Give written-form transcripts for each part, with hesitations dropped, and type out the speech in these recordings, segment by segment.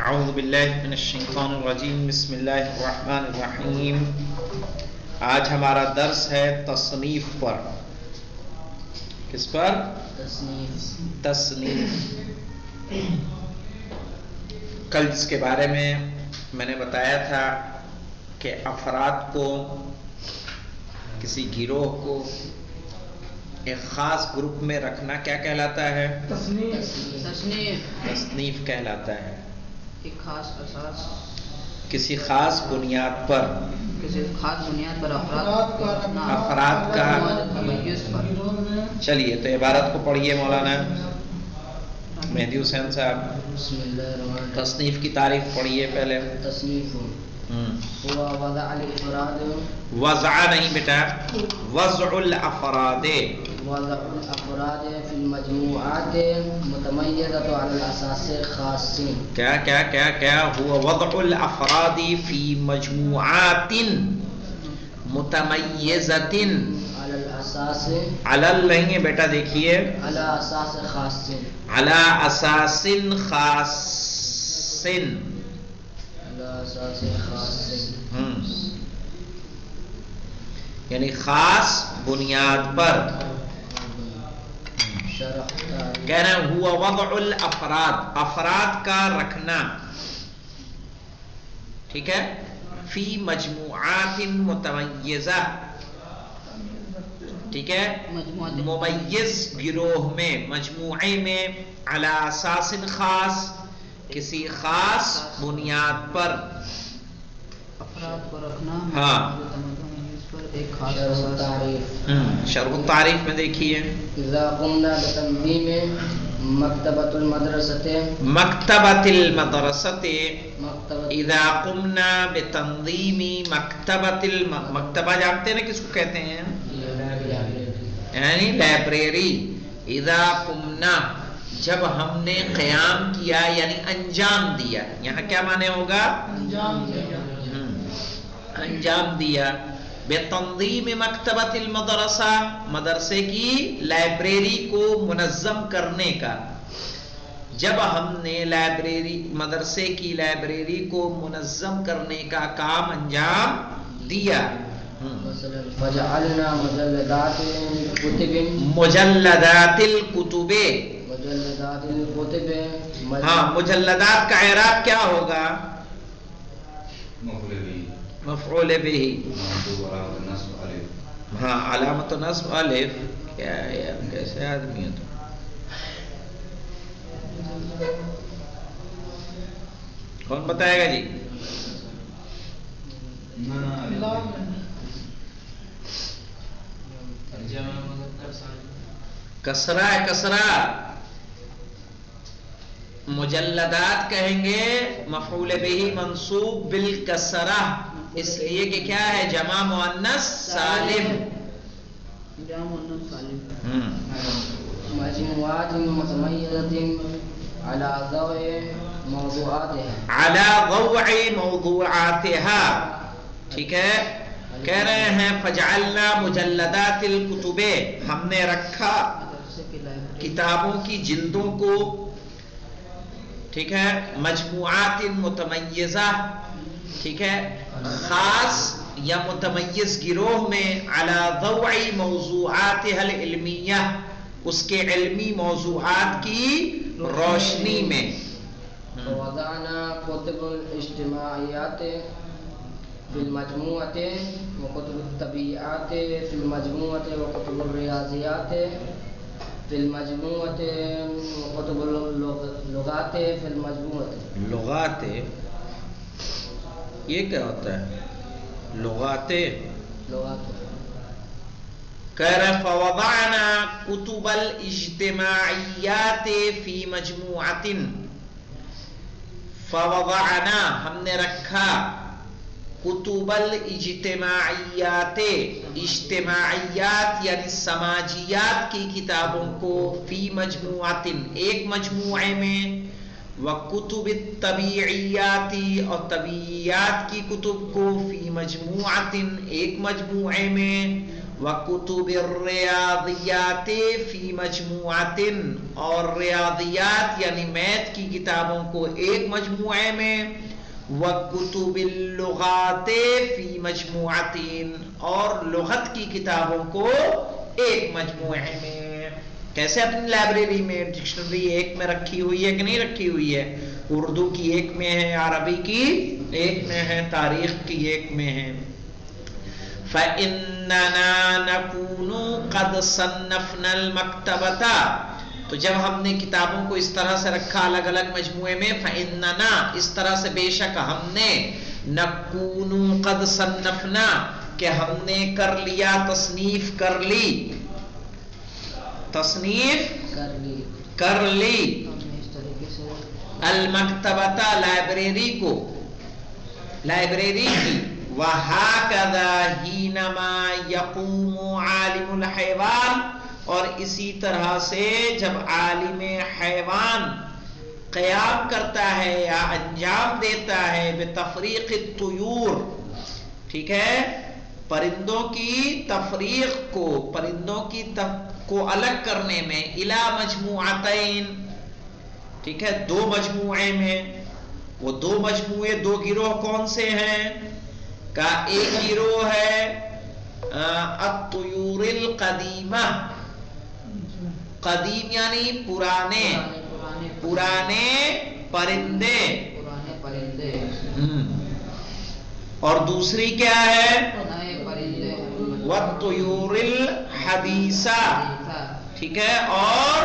اعوذ باللہ من الشیطان الرجیم بسم اللہ الرحمن الرحیم۔ آج ہمارا درس ہے تصنیف پر۔ کس پر؟ تصنیف۔ کل جس کے بارے میں نے بتایا تھا کہ افراد کو، کسی گروہ کو ایک خاص گروپ میں رکھنا کیا کہلاتا ہے؟ تصنیف کہلاتا ہے۔ ایک خاص اساس، کسی خاص بنیاد پر، افراد کا تمیز پر۔ چلیے تو عبارت کو پڑھیے مولانا مہدی حسین صاحب۔ بسم اللہ الرحمن الرحیم۔ تصنیف کی تعریف پڑھیے پہلے۔ تصنیف ہوا وضع الافراد، وضع نہیں بیٹا، وضع الافراد، وضع الافراد فی المجموعات متمیزۃ علی الاساس خاص۔ کیا ہوا وضع الافراد فی مجموعات متمیزۃ علی الاساس، علل نہیں ہے بیٹا، دیکھیے علی اساس خاص، علی اساس خاص، علی اساس خاص، یعنی خاص بنیاد پر۔ شرح کہہ رہے ہیں ہوا وضع الافراد، افراد کا رکھنا، ٹھیک ہے، فی مجموعات متمیزہ، ٹھیک ہے، ممیز گروہ میں، مجموعے میں، علی اساس خاص، کسی خاص بنیاد پر، افراد کو رکھنا ہاں۔ پر ایک خاص شرح اساس۔ تعریف۔ شرح التعریف میں دیکھیے اذا قمنا بتنظیم مکتبۃ المدرسۃ، مکتبۃ المدرسۃ، مکتبۃ اذا قمنا بتنظیم مکتبۃ مکتبہ جانتے ہیں کس کو کہتے ہیں؟ یعنی لائبریری۔ اذا قمنا، جب ہم نے قیام کیا یعنی انجام دیا، یہاں کیا معنی ہوگا؟ انجام دیا۔ بتنظیم مکتبۃ المدرسہ، مدرسے کی لائبریری کو منظم کرنے کا، جب ہم نے مدرسے کی لائبریری کو منظم کرنے کا کام انجام دیا۔ فجعلنا مجلدات الکتب، مجلدات الکتب، مجلدات الکتب، ہاں، مجلدات کا اعراب کیا ہوگا؟ مفعول به، ہاں، علامت نصب الف۔ کیا ہے یار، کیسے آدمی ہے تو؟ کون بتائے گا جی؟ کسرہ ہے، کسرہ۔ مجلدات کہیں گے مفعول به منصوب بالکسرہ، اس لیے کہ کیا ہے؟ جمع مؤنث سالم۔ جمع مؤنث سالم۔ مجموعات متمیزۃ علی ضوء موضوعاتها، علی ضوء موضوعاتها، ٹھیک ہے۔ کہہ رہے ہیں فجعلنا مجلدات الکتب، ہم نے رکھا مدرسے کی لائبریری، کتابوں کی جلدوں کو، ٹھیک ہے، مجموعات متمیزہ، ٹھیک ہے، خاص یا متمیز گروہ میں، علی ضوء موضوعاتها العلمیہ، اس کے علمی موضوعات کی روشنی میں۔ ووضعنا کتب الاجتماعیات فی المجموعۃ، وکتب الطبیعات فی المجموعۃ، وکتب الریاضیات فی المجموعۃ، وکتب اللغات فی المجموعۃ۔ لغات، یہ کیا ہوتا ہے؟ لغات، کہہ رہے فوضعنا کتب الاجتماعیات فی مجموعۃ، فوضعنا، ہم نے رکھا، کتب الاجتماعیات، اجتماعیات یعنی سماجیات کی کتابوں کو، فی مجموعۃ، ایک مجموعے میں، وکتب الطبیعیات، اور طبیعیات کی کتب کو، فی مجموعۃ، ایک مجموعے میں، وَكُتُبِ الرِّيَاضِيَّاتِ فِي مَجْمُوعَةٍ، اور ریاضیات یعنی میتھ کی کتابوں کو ایک مجموعے میں، وَكُتُبِ اللُّغَاتِ فِي مَجْمُوعَةٍ، اور لغت کی کتابوں کو ایک مجموعے میں۔ کیسے اپنی لائبریری میں ڈکشنری ایک میں رکھی ہوئی ہے کہ نہیں رکھی ہوئی ہے؟ اردو کی ایک میں ہے، عربی کی ایک میں ہے، تاریخ کی ایک میں ہے۔ فَإِنَّنَا نَكُونُ قَدْ صَنَّفْنَا الْمَكْتَبَةَ، تو جب ہم نے کتابوں کو اس طرح سے رکھا الگ الگ مجموعے میں، فَإِنَّنَا، اس طرح سے بے شک ہم نے، نَكُونُ قَدْ صَنَّفْنَا، کہ ہم نے کر لیا، تصنیف کر لی، تصنیف کر لی، اس طریقے سے المکتبۃ، لائبریری کو، لائبریری کی، وَهَكَذَا حِينَمَا يَقُومُ عَالِمُ الْحَيْوَانِ، اور اسی طرح سے جب عالم حیوان قیام کرتا ہے یا انجام دیتا ہے بتفریق الطیور، ٹھیک ہے، پرندوں کی تفریق کو، پرندوں کی کو الگ کرنے میں، الی مجموعتین، ٹھیک ہے، دو مجموعے میں۔ وہ دو مجموعے، دو گروہ کون سے ہیں؟ کا ایک گروہ ہے الطیور القدیمہ، قدیم یعنی پرانے، پرانے پرندے، پرانے پرندے، اور دوسری کیا ہے؟ نئے پرندے، والطیور الحدیثہ، ٹھیک ہے، اور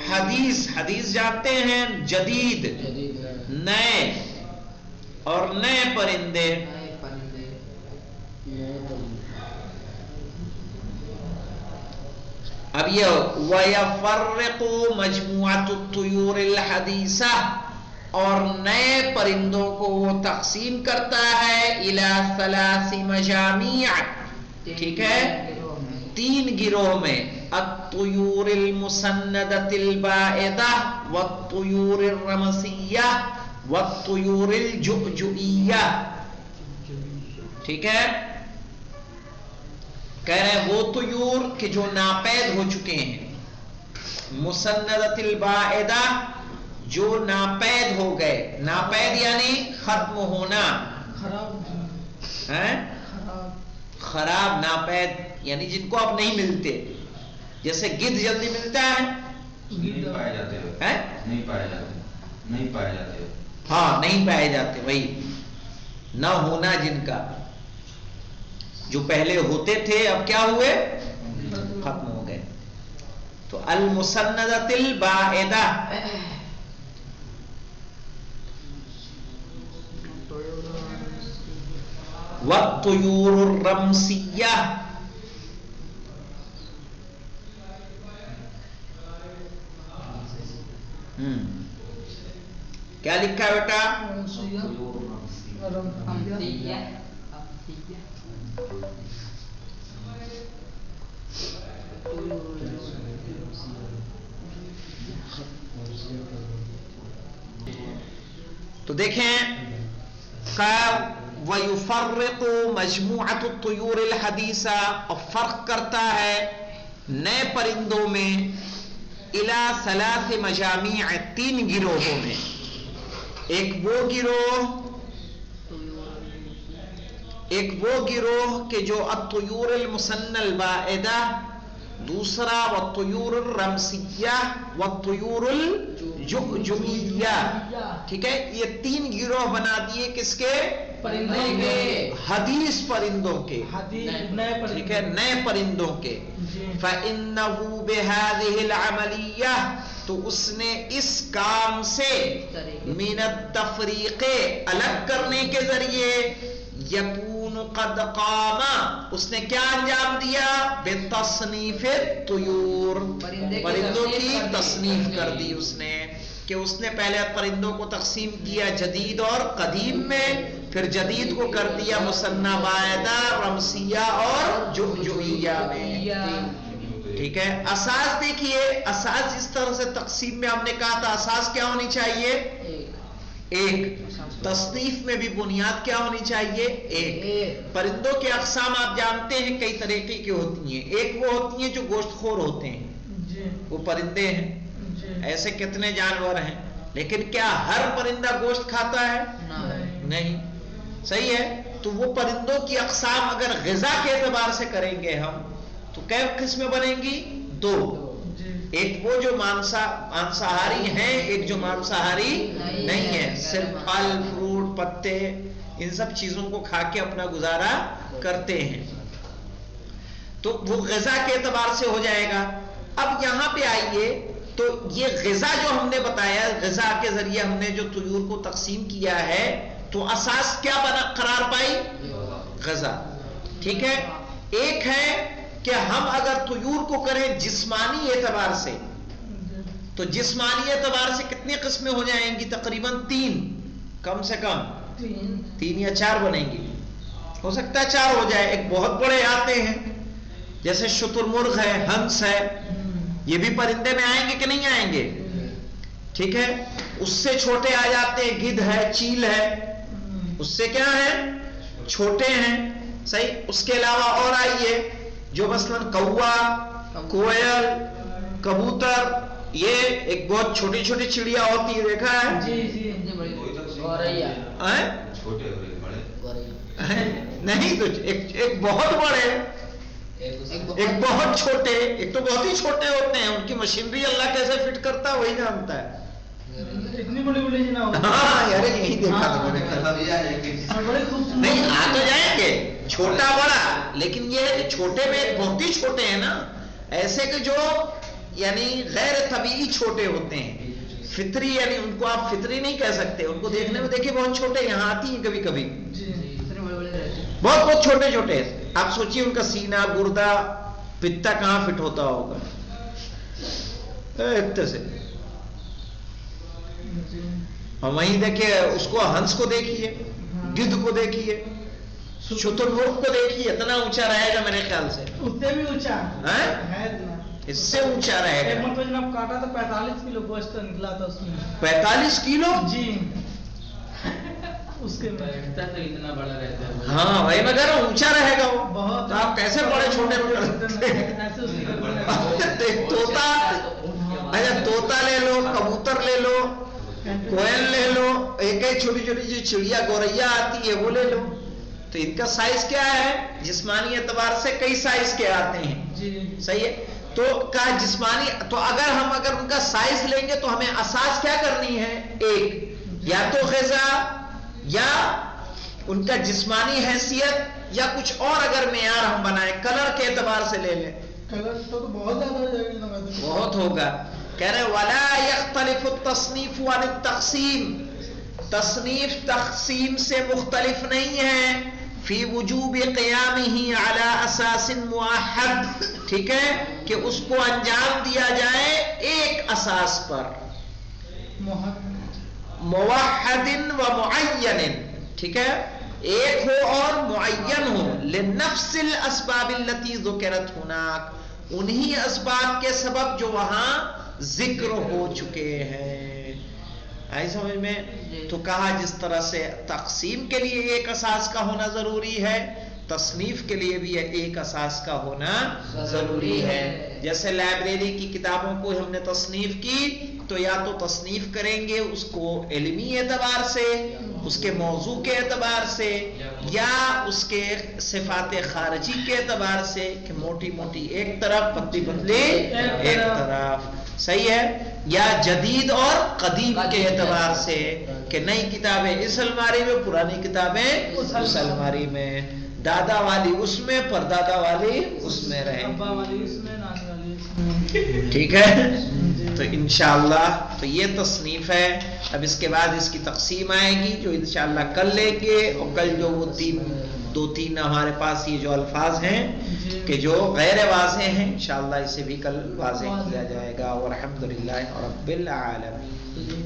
حدیث، حدیث جانتے ہیں جدید، نئے، اور نئے پرندے۔ نئے پرندے، اب یہ وَيَفَرِّقُ مَجْمُوعَةُ الطُّيُورِ الْحَدِيثَةِ، اور نئے پرندوں کو وہ تقسیم کرتا ہے اِلَى ثَلَاثِ مَجَامِيعَ، ٹھیک ہے، تین گروہ میں، الطُّيُورِ الْمُسَنَّدَةِ الْبَائِدَةِ وَالطُّيُورِ الرَّمْسِيَّةِ وَالطُّيُورِ الْجُؤْجُئِيَّةِ، ٹھیک ہے، کہہ رہے ہیں وہ طیور کہ جو ناپید ہو چکے ہیں، مسندۃ البائدہ، جو ناپید ہو گئے، ناپید یعنی ختم ہونا، خراب، ناپید یعنی جن کو اب نہیں ملتے، جیسے گدھ جلدی ملتا ہے، نہیں پائے جاتے، نہیں پائے جاتے، نہیں پائے جاتے، ہاں نہیں پائے جاتے، وہی نہ ہونا جن کا، جو پہلے ہوتے تھے اب کیا ہوئے؟ ختم ہو گئے۔ تو المسندۃ البائدہ، والطیور الرمسیہ، کیا لکھا ہے بیٹا؟ تو دیکھیں وَيُفَرِّقُ مَجْمُوعَةُ الطُّيُورِ الْحَدِيثَةِ، اور فرق کرتا ہے نئے پرندوں میں، اِلَى ثَلَاثِ مَجَامِيعَ، تین گروہوں میں، ایک وہ گروہ کہ جو الطیور المسنہ البائدہ، دوسرا والطیور الرمسیہ والطیور الجؤجؤیہ، ٹھیک ہے، یہ تین گروہ بنا دیے کس کے؟ پرندوں کے، حدیث پرندوں کے، ٹھیک ہے، نئے پرندوں کے۔ فَإِنَّهُ بِهَذِهِ الْعَمَلِيَّةِ، تو اس نے اس کام سے، من التفریق، الگ کرنے کے ذریعے، یکون قد قام، اس نے کیا انجام دیا؟ بتصنیف الطیور، پرندوں کی تصنیف کر دی اس نے، کہ اس نے پہلے پرندوں کو تقسیم کیا جدید اور قدیم میں، پھر جدید کو کر دیا مسنہ بائدہ، رمسیہ اور جؤجؤیہ میں، ٹھیک ہے۔ اساس دیکھیے، اساس جس طرح سے تقسیم میں ہم نے کہا تھا، اساس کیا ہونی چاہیے؟ ایک. تصنیف میں بھی بنیاد کیا ہونی چاہیے؟ ایک. پرندوں کے اقسام آپ جانتے ہیں کئی طریقے کی ہوتی ہیں. ایک وہ ہوتی ہیں جو گوشت خور ہوتے ہیں، وہ پرندے ہیں. ایسے کتنے جانور ہیں، لیکن کیا ہر پرندہ گوشت کھاتا ہے؟ نہیں. صحیح ہے. تو وہ پرندوں کی اقسام اگر غذا کے اعتبار سے کریں گے ہم تو کئی قسمیں بنیں گی؟ دو. ایک وہ جو مانساہاری ہیں، ایک جو مانساہاری نہیں ہے، صرف پھل فروٹ پتے ان سب چیزوں کو کھا کے اپنا گزارا کرتے ہیں. تو وہ غذا کے اعتبار سے ہو جائے گا. اب یہاں پہ آئیے تو یہ غذا جو ہم نے بتایا، غذا کے ذریعے ہم نے جو طیور کو تقسیم کیا ہے تو اساس کیا بنا قرار پائی؟ غذا. ٹھیک ہے. ایک ہے کہ ہم اگر طیور کو کریں جسمانی اعتبار سے تو جسمانی اعتبار سے کتنی قسمیں ہو جائیں گی؟ تقریباً 3، کم سے کم 3 یا 4 بنیں گی. ہو سکتا ہے 4 ہو جائے. ایک بہت بڑے آتے ہیں جیسے شتر مرغ ہے، ہنس ہے، یہ بھی پرندے میں آئیں گے کہ نہیں آئیں گے؟ ٹھیک ہے. اس سے چھوٹے آ جاتے ہیں، گدھ ہے، چیل ہے، اس سے کیا ہے؟ چھوٹے ہیں. صحیح. اس کے علاوہ اور آئیے جو مثلا کوا، کوئل، کبوتر، یہ ایک بہت چھوٹی چھوٹی چڑیا ہوتی ہے، دیکھا ہے؟ نہیں. تو ایک بہت بڑے، ایک بہت چھوٹے، ایک تو بہت ہی چھوٹے ہوتے ہیں. ان کی مشینری اللہ کیسے فٹ کرتا ہے وہی جانتا ہے. اتنی بڑی بڑی جناب. ہاں یار یہی دیکھا تھا میں نے. نہیں آ تو جائیں گے چھوٹا بڑا، لیکن یہ چھوٹے میں بہت ہی چھوٹے ہیں نا، ایسے کہ جو یعنی غیر طبیعی چھوٹے ہوتے ہیں. فطری یعنی ان کو آپ فطری نہیں کہہ سکتے. ان کو دیکھنے میں دیکھیں بہت چھوٹے، یہاں آتی ہیں کبھی کبھی، بہت بہت چھوٹے چھوٹے. آپ سوچیے ان کا سینہ، گردہ، پتا کہاں فٹ ہوتا ہوگا اتنے سے. اور وہیں دیکھیے اس کو، ہنس کو دیکھیے، گدھ کو دیکھیے، شتر مرغ کو دیکھیے، اتنا اونچا رہے گا میرے خیال سے. اس سے بھی اونچا ہے، اس سے اونچا رہے گا. ایک مرتبہ جناب کاٹا تو 45 کلو گوشت نکلا تھا اس میں. 45 کلو؟ جی. اس کے بیٹھتا تو اتنا بڑا رہتا ہے. ہاں وہی میں کہہ رہا ہوں اونچا رہے گا وہ. بہت. آپ کیسے بڑے چھوٹے ایسے اس کی طوطا، اچھا طوطا لے لو، کبوتر لے لو، کوئل لے لو، ایک ایک چھوٹی چھوٹی جو چڑیا گوریا آتی ہے وہ لے لو. تو ان کا سائز کیا ہے؟ جسمانی اعتبار سے کئی سائز کے آتے ہیں. صحیح ہے. تو کہا جسمانی، تو اگر ان کا سائز لیں گے تو ہمیں اساس کیا کرنی ہے؟ ایک، یا تو غذا یا ان کا جسمانی حیثیت یا کچھ اور اگر معیار ہم بنائیں، کلر کے اعتبار سے لے لیں. کلر تو بہت زیادہ ہو جائے گا. بہت ہوگا. کہہ رہے وَلَا يَخْتَلِفُ التَّصْنِيفُ عَنِ التَّقْسِيمِ. تصنیف تقسیم سے مختلف نہیں ہے. فی وجوب قیامہ علی اساس موحد. ٹھیک ہے کہ اس کو انجام دیا جائے ایک اساس پر، موحد و معین. ٹھیک ہے. ایک ہو اور معین ہو. لنفس الاسباب التي ذکرت هناک. انہی اسباب کے سبب جو وہاں ذکر ہو چکے ہیں. آئی سمجھ میں؟ تو کہا جس طرح سے تقسیم کے لیے ایک اساس کا ہونا ضروری ہے، تصنیف کے لیے بھی ایک اساس کا ہونا ضروری ہے. جیسے لائبریری کی کتابوں کو ہم نے تصنیف کی تو یا تو تصنیف کریں گے اس کو علمی اعتبار سے، اس کے موضوع کے اعتبار سے، یا اس کے صفات خارجی کے اعتبار سے کہ موٹی موٹی ایک طرف، پتلی پتلی ایک طرف. صحیح ہے. یا جدید اور قدیم کے اعتبار سے کہ نئی کتابیں اس الماری میں، پرانی کتابیں اس الماری میں، دادا والی اس میں، پردادا والی اس میں رہے. ابا والی اس میں، نانی والی اس میں. ٹھیک ہے. تو انشاءاللہ تو یہ تصنیف ہے. اب اس کے بعد اس کی تقسیم آئے گی جو انشاءاللہ کل لیں گے. اور کل جو وہ دو تین ہمارے پاس یہ جو الفاظ ہیں کہ جو غیر واضح ہیں، انشاءاللہ اسے بھی کل واضح کیا جائے گا. والحمدللہ رب العالمین.